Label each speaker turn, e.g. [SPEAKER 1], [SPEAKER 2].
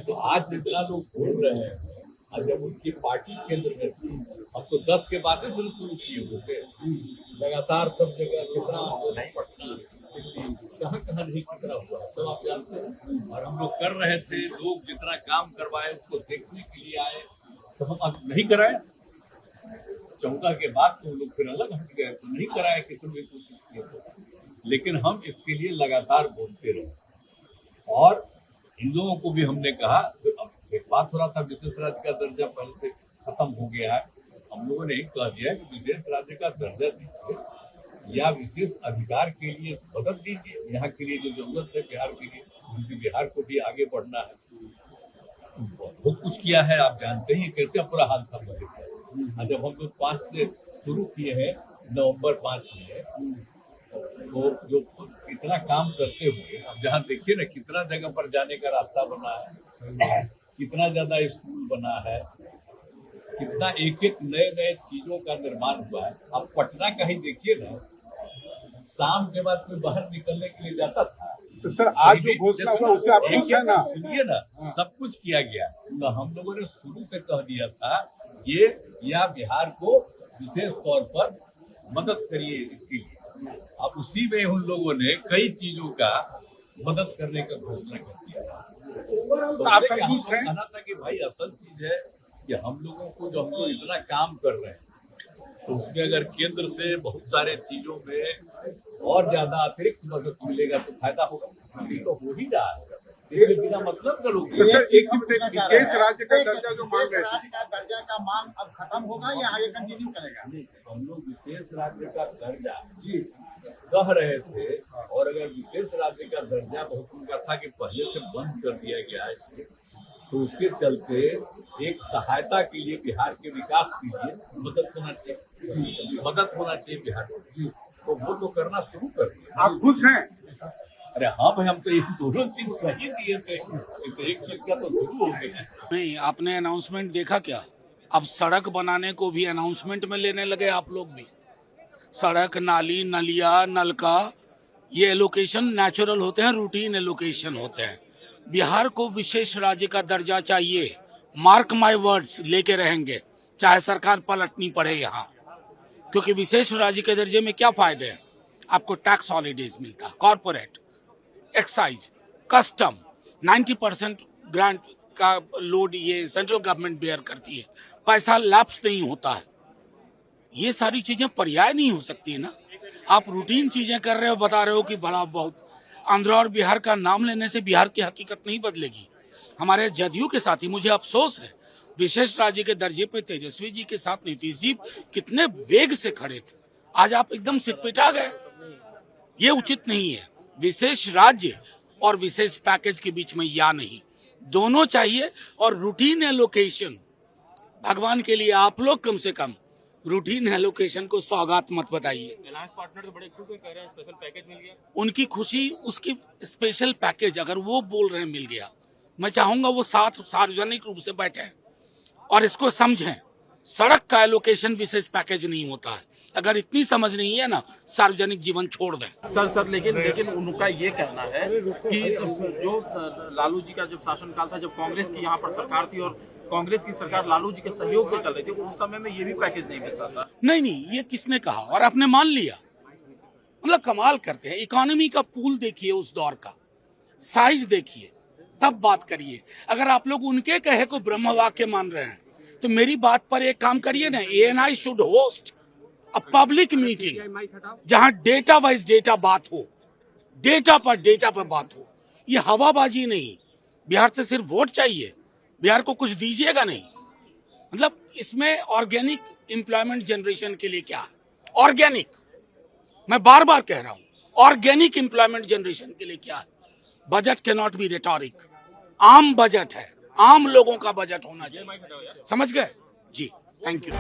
[SPEAKER 1] तो आज जितना लोग बोल रहे हैं, और जब उनकी पार्टी केंद्र में थी, हम तो 10 के बाद से शुरू किए हुए थे, लगातार सब जगह कितना पटना कहाँ नहीं कितना हुआ सब आप जानते हैं। और हम लोग कर रहे थे, लोग जितना काम करवाए उसको देखने के लिए आए, सब अब नहीं कराए। 14 के बाद तो लोग फिर अलग हट गए, तो नहीं कराए कि तुम भी कोशिश किए तो। लेकिन हम इसके लिए लगातार बोलते रहे और इन लोगों को भी हमने कहा, तो अब एक बात हो रहा था विशेष राज्य का दर्जा पहले से खत्म हो गया है, हम लोगों ने ही कह दिया कि विशेष राज्य का दर्जा दीजिए या विशेष अधिकार के लिए मदद दीजिए, यहाँ के लिए जो जरूरत है बिहार के लिए, क्योंकि बिहार को भी आगे बढ़ना है। बहुत कुछ किया है, आप जानते हैं कैसे पूरा हाल था बजट का। जब हम लोग 5 से शुरू किए हैं, नवंबर 5 में, तो जो इतना काम करते हुए अब जहाँ देखिए ना कितना जगह पर जाने का रास्ता बना है, कितना ज्यादा स्कूल बना है, कितना एक एक नए चीजों का निर्माण हुआ है। अब पटना का ही देखिए ना, शाम के बाद कोई बाहर निकलने के लिए जाता था,
[SPEAKER 2] तो सर आज जो घोषणा हुआ उससे आप खुश हैं ना?
[SPEAKER 1] सुनिए ना, सब कुछ किया गया। तो हम लोगों ने शुरू से कह दिया था ये या बिहार को विशेष तौर पर मदद करिए इसके लिए। अब उसी में उन लोगों ने कई चीजों का मदद करने का घोषणा कर दिया।
[SPEAKER 2] तो आप संतुष्ट हैं?
[SPEAKER 1] कहना था कि भाई असल चीज है कि हम लोगों को जो हम लोग इतना काम कर रहे हैं, तो उसमें अगर केंद्र से बहुत सारे चीजों में और ज्यादा अतिरिक्त मदद मिलेगा तो फायदा होगा। अभी तो हो ही रहा है, इसलिए बिना मतलब का लोग
[SPEAKER 2] विशेष राज्य का दर्जा जो मांग रहे थे,
[SPEAKER 3] दर्जा का मांग अब खत्म होगा या आगे कंटिन्यू करेगा?
[SPEAKER 1] हम लोग विशेष राज्य का दर्जा कह रहे थे, और अगर विशेष राज्य का दर्जा बहुत उनका था कि पहले से बंद कर दिया गया है इसको, तो उसके चलते एक सहायता के लिए बिहार के विकास के लिए मदद होना चाहिए, मदद होना चाहिए बिहार को, तो वो तो करना शुरू कर दिया।
[SPEAKER 2] आप खुश हैं?
[SPEAKER 1] अरे हाँ भाई, हम तो ये दोनों चीज कह ही दिए थे, तो एक चीज का तो शुरू हो गया।
[SPEAKER 4] नहीं, आपने अनाउंसमेंट देखा क्या? अब सड़क बनाने को भी अनाउंसमेंट में लेने लगे आप लोग भी। सड़क, नाली, नलिया, नलका, ये एलोकेशन नेचुरल होते हैं, रूटीन एलोकेशन होते हैं। बिहार को विशेष राज्य का दर्जा चाहिए, मार्क माय वर्ड्स, लेके रहेंगे, चाहे सरकार पलटनी पड़े यहाँ। क्योंकि विशेष राज्य के दर्जे में क्या फायदे हैं? आपको टैक्स हॉलीडेज मिलता है, कॉर्पोरेट, एक्साइज, कस्टम, 90% ग्रांट का लोड ये सेंट्रल गवर्नमेंट बेयर करती है, पैसा लैप्स नहीं होता है। ये सारी चीजें पर्याय नहीं हो सकती है ना। आप रूटीन चीजें कर रहे हो, बता रहे हो कि बड़ा बहुत। आंध्र और बिहार का नाम लेने से बिहार की हकीकत नहीं बदलेगी। हमारे जदयू के साथ ही मुझे अफसोस है, विशेष राज्य के दर्जे पे तेजस्वी जी के साथ नीतीश जी कितने वेग से खड़े थे, आज आप एकदम सिटपिटा गए। ये उचित नहीं है। विशेष राज्य और विशेष पैकेज के बीच में या नहीं, दोनों चाहिए। और रूटीन एलोकेशन, भगवान के लिए आप लोग कम से कम रूटीन एलोकेशन को सौगात मत बताइए।
[SPEAKER 5] अलायंस पार्टनर तो बड़े खुश कह रहे हैं स्पेशल पैकेज मिल गया।
[SPEAKER 4] उनकी खुशी, उसकी स्पेशल पैकेज अगर वो बोल रहे हैं मिल गया, मैं चाहूंगा वो साथ सार्वजनिक रूप से बैठे और इसको समझें। सड़क का एलोकेशन विशेष पैकेज नहीं होता है। अगर इतनी समझ नहीं है ना, सार्वजनिक जीवन छोड़ दें।
[SPEAKER 5] सर लेकिन उनका ये कहना है कि जो लालू जी का जब शासनकाल था, जब कांग्रेस की यहाँ पर सरकार थी और कांग्रेस की सरकार लालू जी के सहयोग से चल रही थी, उस समय में ये भी पैकेज नहीं मिलता था।
[SPEAKER 4] नहीं, ये किसने कहा और आपने मान लिया? मतलब कमाल करते हैं। इकोनॉमी का पूल देखिए, उस दौर का साइज देखिए, तब बात करिए। अगर आप लोग उनके कहे को ब्रह्म वाक्य मान रहे हैं, तो मेरी बात पर एक काम करिए ना, ANI should host a public meeting जहां डेटा वाइज डेटा बात हो, डेटा पर बात हो। ये हवाबाजी नहीं। बिहार से सिर्फ वोट चाहिए, बिहार को कुछ दीजिएगा नहीं। मतलब इसमें ऑर्गेनिक एम्प्लॉयमेंट जनरेशन के लिए क्या है? ऑर्गेनिक, मैं बार बार कह रहा हूं, ऑर्गेनिक एम्प्लॉयमेंट जनरेशन के लिए क्या है? Budget can not be rhetoric. आम बजट है, आम लोगों का बजट होना चाहिए। समझ गए जी? Thank you.